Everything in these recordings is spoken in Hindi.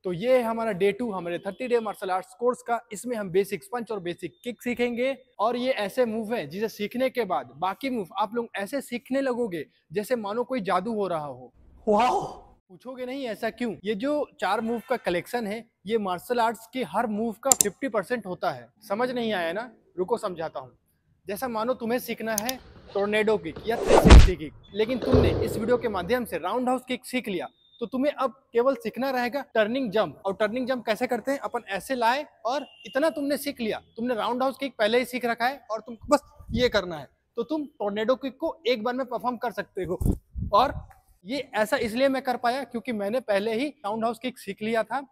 तो ये है हमारा डे 2 हमारे 30 डे मार्शल आर्ट्स कोर्स का। इसमें हम बेसिक पंच और बेसिक किक सीखेंगे और ये ऐसे मूव है जिसे सीखने के बाद बाकी मूव आप लोग ऐसे सीखने लगोगे जैसे मानो कोई जादू हो रहा हो। वाओ! पूछोगे नहीं ऐसा क्यों? ये जो 4 मूव का कलेक्शन है ये मार्शल आर्ट्स के हर मूव का 50% होता है। समझ नहीं आया ना? रुको समझाता हूँ। जैसा मानो तुम्हें सीखना है टोर्नेडो किक या 360 किक, लेकिन तुमने इस वीडियो के माध्यम से राउंड हाउस किक सीख लिया, तो तुम्हें अब केवल सीखना रहेगा टर्निंग जंप। और टर्निंग जंप कैसे करते हैं? अपन ऐसे लाए और इतना तुमने सीख लिया, तुमने राउंड हाउस किक पहले ही सीख रखा है और तुमको बस ये करना है, तो तुम टोर्नेडो किक को एक बार में परफॉर्म कर सकते हो। और ये ऐसा इसलिए मैं कर पाया क्योंकि मैंने पहले ही राउंड हाउस किक सीख लिया था,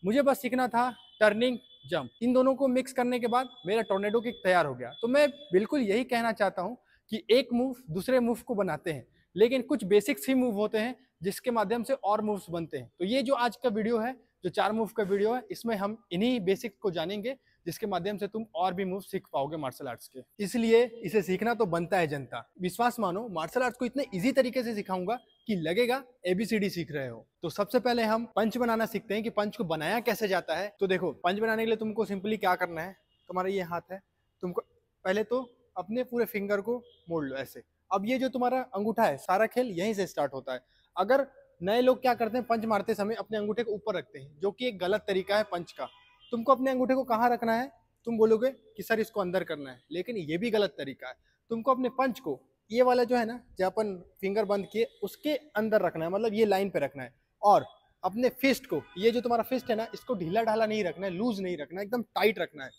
मुझे बस सीखना था टर्निंग जंप। इन दोनों को मिक्स करने के बाद मेरा टोर्नेडो किक तैयार हो गया। तो मैं बिल्कुल यही कहना चाहता हूं कि एक मूव दूसरे मूव को बनाते हैं, लेकिन कुछ बेसिक्स ही मूव होते हैं जिसके माध्यम से और मूव्स बनते हैं। तो ये जो आज का वीडियो है, जो 4 मूव का वीडियो है, इसमें हम इन्हीं बेसिक्स को जानेंगे जिसके माध्यम से तुम और भी मूव सीख पाओगे मार्शल आर्ट्स के। इसलिए इसे सीखना तो बनता है जनता। विश्वास मानो, मार्शल आर्ट्स को इतने इजी तरीके से सिखाऊंगा कि लगेगा ABCD सीख रहे हो। तो सबसे पहले हम पंच बनाना सीखते हैं कि पंच को बनाया कैसे जाता है। तो देखो, पंच बनाने के लिए तुमको सिंपली क्या करना है, तुम्हारा ये हाथ है, तुमको पहले तो अपने पूरे फिंगर को मोड़ लो ऐसे। अब ये जो तुम्हारा अंगूठा है, सारा खेल यहीं से स्टार्ट होता है। अगर नए लोग क्या करते हैं, पंच मारते समय अपने अंगूठे को ऊपर रखते हैं, जो कि एक गलत तरीका है पंच का। तुमको अपने अंगूठे को कहाँ रखना है? तुम बोलोगे कि सर इसको अंदर करना है, लेकिन ये भी गलत तरीका है। तुमको अपने पंच को ये वाला जो है ना, जब अपन फिंगर बंद किए उसके अंदर रखना है, मतलब ये लाइन पे रखना है। और अपने फिस्ट को, ये जो तुम्हारा फिस्ट है ना, इसको ढीला ढाला नहीं रखना है, लूज नहीं रखना है, एकदम टाइट रखना है।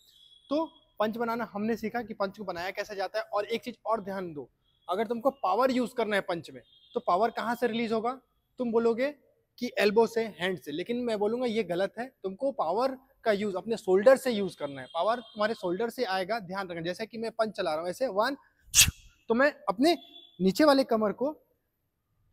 तो पंच बनाना हमने सीखा कि पंच को बनाया कैसे जाता है। और एक चीज और ध्यान दो, अगर तुमको पावर यूज करना है पंच में, तो पावर कहाँ से रिलीज होगा? तुम बोलोगे कि एल्बो से, हैंड से, लेकिन मैं बोलूंगा ये गलत है। तुमको पावर का यूज अपने शोल्डर से यूज करना है। पावर तुम्हारे शोल्डर से आएगा, ध्यान रखना। जैसे कि मैं पंच चला रहा हूँ ऐसे 1, तो मैं अपने नीचे वाले कमर को,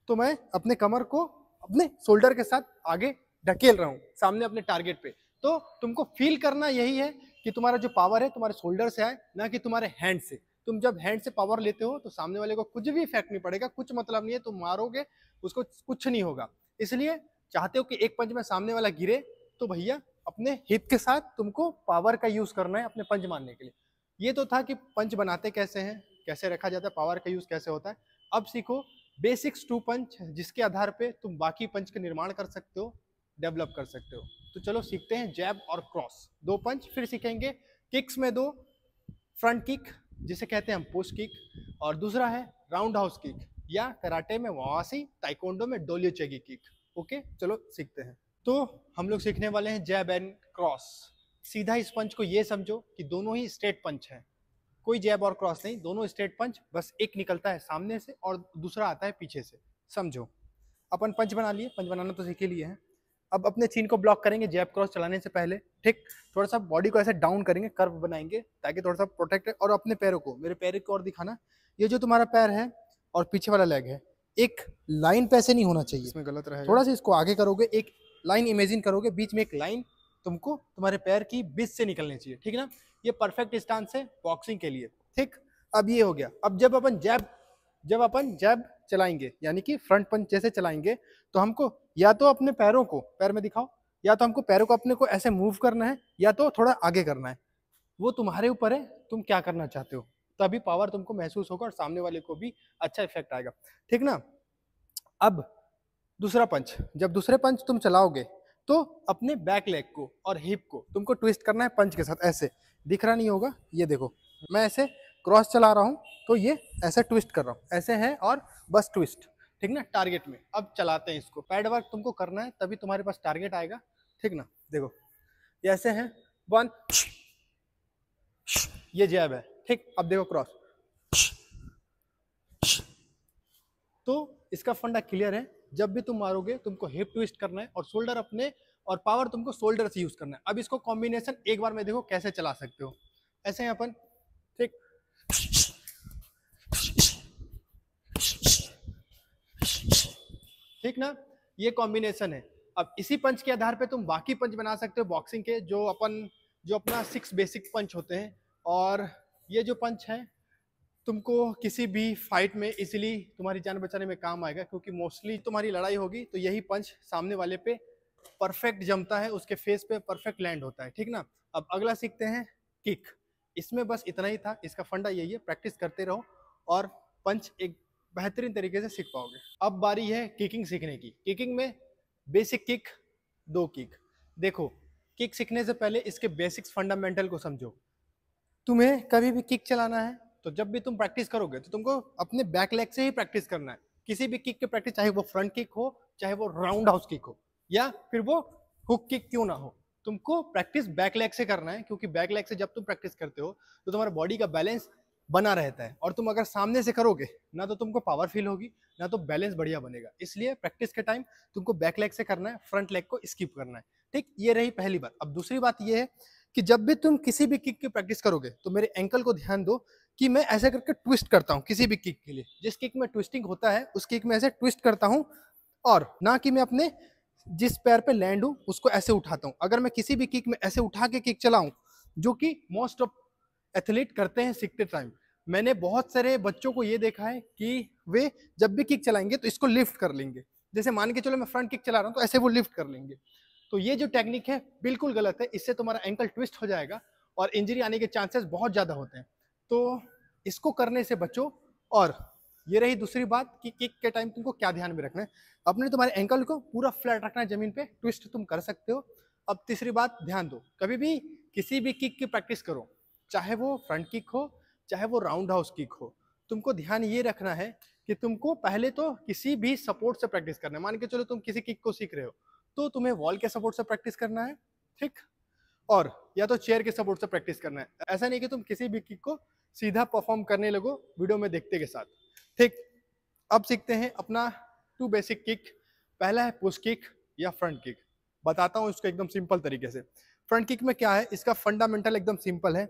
तो मैं अपने कमर को अपने शोल्डर के साथ आगे ढकेल रहा हूँ सामने अपने टारगेट पे। तो तुमको फील करना यही है कि तुम्हारा जो पावर है तुम्हारे शोल्डर से आए, ना कि तुम्हारे हैंड से। तुम जब हैंड से पावर लेते हो तो सामने वाले को कुछ भी इफेक्ट नहीं पड़ेगा, कुछ मतलब नहीं है, तुम मारोगे उसको कुछ नहीं होगा। इसलिए चाहते हो कि एक पंच में सामने वाला गिरे, तो भैया अपने हिप के साथ तुमको पावर का यूज करना है अपने पंच मारने के लिए। ये तो था कि पंच बनाते कैसे हैं, कैसे रखा जाता है, पावर का यूज कैसे होता है। अब सीखो बेसिक्स 2 पंच, जिसके आधार पे तुम बाकी पंच का निर्माण कर सकते हो, डेवलप कर सकते हो। तो चलो सीखते हैं जैब और क्रॉस, 2 पंच। फिर सीखेंगे किक्स में 2, फ्रंट किक जिसे कहते हैं हम पुश किक, और दूसरा है राउंड हाउस किक, या कराटे में वावासी, ताइक्वांडो में डोल्योचेगी किक। ओके, चलो सीखते हैं। तो हम लोग सीखने वाले हैं जैब एंड क्रॉस। सीधा इस पंच को ये समझो कि दोनों ही स्ट्रेट पंच है, कोई जैब और क्रॉस नहीं, दोनों स्ट्रेट पंच। बस एक निकलता है सामने से और दूसरा आता है पीछे से, समझो। अपन पंच बना लिए, पंच बनाना तो सीख ही लिए हैं। अब अपने चीन को ब्लॉक करेंगे जैब क्रॉस चलाने से पहले, ठीक। थोड़ा सा बॉडी को ऐसे डाउन करेंगे, कर्व बनाएंगे ताकि थोड़ा सा प्रोटेक्ट है। और अपने पैरों को, मेरे पैर को और दिखाना, ये जो तुम्हारा पैर है और पीछे वाला लेग है, एक लाइन पे ऐसे नहीं होना चाहिए, इसमें गलत रहेगा। थोड़ा सा इसको आगे करोगे, एक लाइन इमेजिन करोगे, बीच में एक लाइन तुमको तुम्हारे पैर की बीच से निकलनी चाहिए, ठीक ना। ये परफेक्ट स्टांस है बॉक्सिंग के लिए, ठीक। अब ये हो गया। अब जब अपन जैब चलाएंगे, यानी कि फ्रंट पंच जैसे चलाएंगे, तो हमको या तो अपने पैरों को, पैर में दिखाओ, या तो हमको पैरों को अपने को ऐसे मूव करना है, या तो थोड़ा आगे करना है। वो तुम्हारे ऊपर है, तुम क्या करना चाहते हो। तभी पावर तुमको महसूस होगा और सामने वाले को भी अच्छा इफेक्ट आएगा, ठीक ना। अब दूसरा पंच, जब दूसरे पंच तुम चलाओगे तो अपने बैक लेग को और हिप को तुमको ट्विस्ट करना है पंच के साथ। ऐसे दिख रहा नहीं होगा, ये देखो, मैं ऐसे क्रॉस चला रहा हूँ तो ये ऐसे ट्विस्ट कर रहा हूँ, ऐसे है और बस ट्विस्ट, ठीक ना, टारगेट में। अब चलाते हैं इसको, पैड वर्क तुमको करना है, तभी तुम्हारे पास टारगेट आएगा, ठीक ना। देखो ये ऐसे है 1, ये जैब है, ठीक। अब देखो क्रॉस। तो इसका फंडा क्लियर है, जब भी तुम मारोगे तुमको हिप ट्विस्ट करना है और शोल्डर अपने, और पावर तुमको शोल्डर से यूज करना है। अब इसको कॉम्बिनेशन एक बार में देखो कैसे चला सकते हो। ऐसे हैं अपन, ठीक, ठीक ना, ये कॉम्बिनेशन है। अब इसी पंच के आधार पे तुम बाकी पंच बना सकते हो बॉक्सिंग के, जो अपना 6 बेसिक पंच होते हैं। और ये जो पंच है तुमको किसी भी फाइट में इजीली तुम्हारी जान बचाने में काम आएगा, क्योंकि मोस्टली तुम्हारी लड़ाई होगी तो यही पंच सामने वाले पे परफेक्ट जमता है, उसके फेस पे परफेक्ट लैंड होता है, ठीक ना। अब अगला सीखते हैं किक। इसमें बस इतना ही था, इसका फंडा यही है, प्रैक्टिस करते रहो और पंच एक बेहतरीन तरीके से सीख पाओगे। अब बारी है किकिंग सीखने की। किकिंग में बेसिक किक, 2 किक। देखो, किक सीखने से पहले इसके बेसिक्स फंडामेंटल को समझो। तुम्हें कभी भी किक चलाना है तो जब भी तुम प्रैक्टिस करोगे तो तुमको अपने बैक लेग से ही प्रैक्टिस करना है। किसी भी किक की प्रैक्टिस, चाहे वो फ्रंट किक हो, चाहे वो राउंड हाउस किक हो, या फिर वो हुक किक क्यों ना हो, तुमको प्रैक्टिस बैक लेग से करना है। क्योंकि बैक लेग से जब तुम प्रैक्टिस करते हो तो तुम्हारा बॉडी का बैलेंस बना रहता है, और तुम अगर सामने से करोगे ना तो तुमको पावर फील होगी, ना तो बैलेंस बढ़िया बनेगा। इसलिए प्रैक्टिस के टाइम तुमको बैक लेग से करना है, फ्रंट लेग को स्किप करना है। ठीक, ये रही पहली बात। अब दूसरी बात ये है कि जब भी तुम किसी भी किक की प्रैक्टिस करोगे तो मेरे एंकल को ध्यान दो कि मैं ऐसे करके ट्विस्ट करता हूँ किसी भी किक के लिए। जिस किक में ट्विस्टिंग होता है उस किक में ऐसे ट्विस्ट करता हूँ, और ना कि मैं अपने जिस पैर पे लैंड हूँ उसको ऐसे उठाता हूँ। अगर मैं किसी भी किक में ऐसे उठा के किक चलाऊं, जो कि मोस्ट ऑफ एथलीट करते हैं सीखते टाइम, मैंने बहुत सारे बच्चों को ये देखा है कि वे जब भी किक चलाएंगे तो इसको लिफ्ट कर लेंगे। जैसे मान के चलो मैं फ्रंट किक चला रहा हूँ तो ऐसे वो लिफ्ट कर लेंगे। तो ये जो टेक्निक है बिल्कुल गलत है, इससे तुम्हारा एंकल ट्विस्ट हो जाएगा और इंजरी आने के चांसेस बहुत ज्यादा होते हैं। तो इसको करने से बचो। और ये रही दूसरी बात कि किक के टाइम तुमको क्या ध्यान में रखना है, अपने तुम्हारे एंकल को पूरा फ्लैट रखना है जमीन पे, ट्विस्ट तुम कर सकते हो। अब तीसरी बात ध्यान दो, कभी भी किसी भी किक की प्रैक्टिस करो, चाहे वो फ्रंट किक हो, चाहे वो राउंड हाउस किक हो, तुमको ध्यान ये रखना है कि तुमको पहले तो किसी भी सपोर्ट से प्रैक्टिस करना है। मान के चलो तुम किसी किक को सीख रहे हो तो तुम्हें वॉल के सपोर्ट से प्रैक्टिस करना है, ठीक, और या तो चेयर के सपोर्ट से प्रैक्टिस करना है। ऐसा नहीं कि तुम किसी भी किक को सीधा परफॉर्म करने लगो वीडियो में देखते के साथ, ठीक। अब सीखते हैं अपना 2 बेसिक किक। पहला है पुश किक या फ्रंट किक। बताता हूँ इसको एकदम सिंपल तरीके से। फ्रंट किक में क्या है, इसका फंडामेंटल एकदम सिंपल है।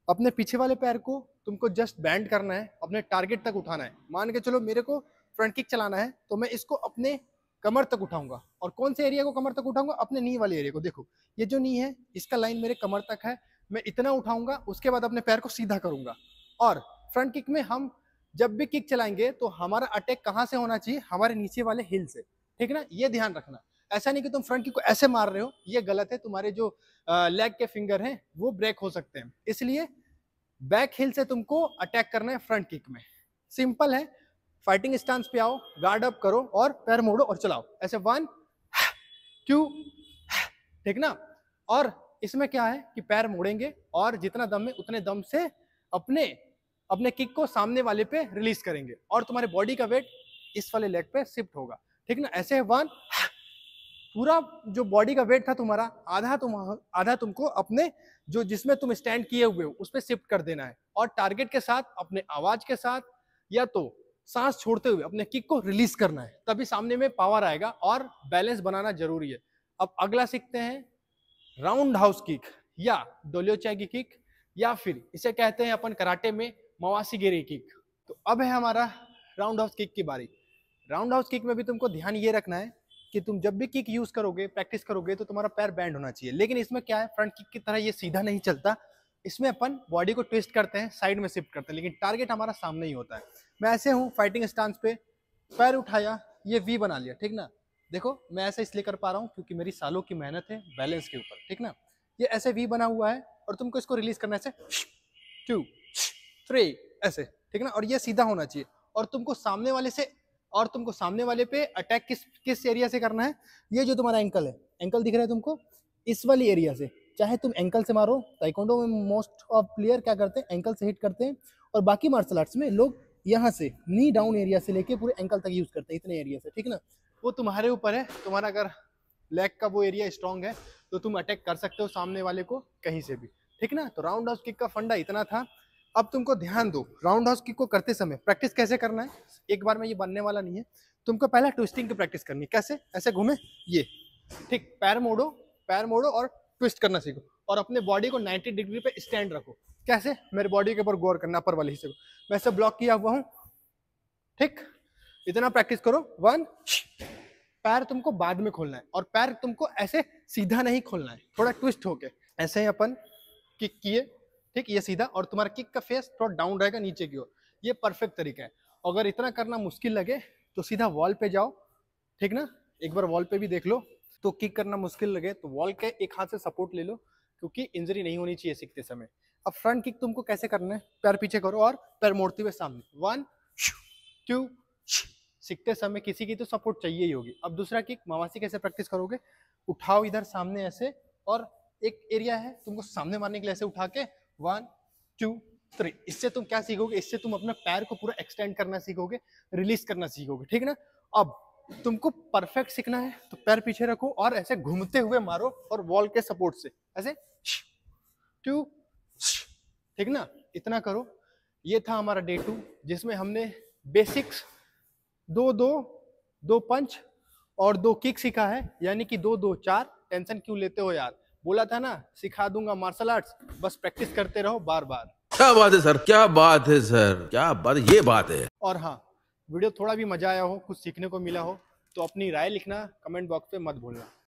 अपने पीछे वाले पैर को तुमको जस्ट बैंड करना है, अपने टारगेट तक उठाना है। मान के चलो मेरे को फ्रंट किक चलाना है तो मैं इसको अपने कमर तक उठाऊंगा। और कौन से एरिया को कमर तक उठाऊंगा, अपने नी वाले एरिया को। देखो ये जो नी है इसका लाइन मेरे कमर तक है, मैं इतना उठाऊंगा, उसके बाद अपने पैर को सीधा करूंगा। और फ्रंट किक में हम जब भी किक चलाएंगे तो हमारा अटैक कहाँ से होना चाहिए, हमारे नीचे वाले हिल से, ठीक ना, ये ध्यान रखना। ऐसा नहीं कि तुम फ्रंट किक को ऐसे मार रहे हो, ये गलत है। तुम्हारे जो लेग के फिंगर हैं वो ब्रेक हो सकते हैं, इसलिए बैक हिल से तुमको अटैक करना है फ्रंट किक में। सिंपल है, फाइटिंग स्टांस पे आओ, गार्ड अप करो और पैर मोड़ो और चलाओ ऐसे 1 2, ठीक ना। और इसमें क्या है कि पैर मोड़ेंगे और जितना दम है उतने दम से अपने अपने किक को सामने वाले पे रिलीज करेंगे और तुम्हारे बॉडी का वेट इस वाले लेग पे शिफ्ट होगा, ठीक ना। ऐसे 1, पूरा जो बॉडी का वेट था तुम्हारा आधा तुमको अपने जो जिसमें तुम स्टैंड किए हुए हो उस पर शिफ्ट कर देना है, और टारगेट के साथ, अपने आवाज के साथ, या तो सांस छोड़ते हुए अपने किक को रिलीज करना है, तभी सामने में पावर आएगा और बैलेंस बनाना जरूरी है। अब अगला सीखते हैं राउंड हाउस किक या डोलियोचागी किक, या फिर इसे कहते हैं अपन कराटे में मवासीगिरी किक। तो अब है हमारा राउंड हाउस किक की बारी। राउंड हाउस किक में भी तुमको ध्यान ये रखना है कि तुम जब भी किक यूज करोगे, प्रैक्टिस करोगे, तो तुम्हारा पैर बैंड होना चाहिए। लेकिन इसमें क्या है, फ्रंट किक की तरह ये सीधा नहीं चलता, इसमें अपन बॉडी को ट्विस्ट करते हैं, साइड में शिफ्ट करते हैं, लेकिन टारगेट हमारा सामने ही होता है। मैं ऐसे हूँ फाइटिंग स्टांस पे, पैर उठाया, ये वी बना लिया, ठीक ना। देखो मैं ऐसे इसलिए कर पा रहा हूँ क्योंकि मेरी सालों की मेहनत है बैलेंस के ऊपर, ठीक ना। ये ऐसे वी बना हुआ है और तुमको इसको रिलीज करना है ऐसे 2 3 ऐसे, ठीक ना। और ये सीधा होना चाहिए, और तुमको सामने वाले पे अटैक किस एरिया से करना है, ये जो तुम्हारा एंकल है, एंकल दिख रहा है तुमको, इस वाली एरिया से। चाहे तुम एंकल से मारो, ताइक्वांडो में मोस्ट ऑफ प्लेयर क्या करते हैं, एंकल से हिट करते हैं, और बाकी मार्शल आर्ट्स में लोग यहाँ से नी डाउन एरिया से लेके पूरे एंकल तक यूज करते हैं, इतने एरिया से, ठीक ना। वो तुम्हारे ऊपर है, तुम्हारा अगर लेग का वो एरिया स्ट्रांग है तो तुम अटैक कर सकते हो सामने वाले को कहीं से भी, ठीक ना। तो राउंड हाउस किक का फंडा इतना था। अब तुमको ध्यान दो, राउंड हाउस किक को करते समय प्रैक्टिस कैसे करना है। एक बार में ये बनने वाला नहीं है, तुमको पहला ट्विस्टिंग की प्रैक्टिस करनी है। कैसे, ऐसे घूमे ये, ठीक, पैर मोड़ो और ट्विस्ट करना सीखो, और अपने बॉडी को 90 डिग्री पे स्टैंड रखो। कैसे, मेरे बॉडी के ऊपर गौर करना, अपर वाले हिस्से को वैसे ब्लॉक किया हुआ हूँ, ठीक, इतना प्रैक्टिस करो। 1, पैर तुमको बाद में खोलना है, और पैर तुमको ऐसे सीधा नहीं खोलना है, थोड़ा ट्विस्ट होके ऐसे ही अपन किक किए, ठीक, ये सीधा, और तुम्हारा किक का फेस थोड़ा डाउन रहेगा नीचे की ओर। ये परफेक्ट तरीका है। अगर इतना करना मुश्किल लगे तो सीधा वॉल पे जाओ, ठीक ना। एक बार वॉल पे भी देख लो, तो किक करना मुश्किल लगे तो वॉल के एक हाथ से सपोर्ट ले लो, क्योंकि इंजरी नहीं होनी चाहिए सीखते समय। अब फ्रंट किक तुमको कैसे करना है, पैर पीछे करो और पैर मोड़ते हुए सामने, 1 2। सीखते समय किसी की तो सपोर्ट चाहिए ही होगी। अब दूसरा किक मवासी कैसे प्रैक्टिस करोगे, उठाओ इधर सामने ऐसे, और एक एरिया है तुमको सामने मारने के लिए ऐसे उठा के 1 2 3। इससे तुम क्या सीखोगे, इससे तुम अपने पैर को पूरा एक्सटेंड करना सीखोगे, रिलीज करना सीखोगे, ठीक है ना। अब तुमको परफेक्ट सीखना है तो पैर पीछे रखो और ऐसे घूमते हुए मारो, और वॉल के सपोर्ट से ऐसे 2, ठीक ना, इतना करो। ये था हमारा डे 2, जिसमें हमने बेसिक्स 2 पंच और 2 किक सीखा है, यानी कि 2 4। टेंशन क्यों लेते हो यार, बोला था ना सिखा दूंगा मार्शल आर्ट्स, बस प्रैक्टिस करते रहो बार बार। क्या बात है सर, क्या बात है सर, क्या बात, ये बात है। और हाँ, वीडियो थोड़ा भी मजा आया हो, कुछ सीखने को मिला हो, तो अपनी राय लिखना कमेंट बॉक्स पे मत भूलना।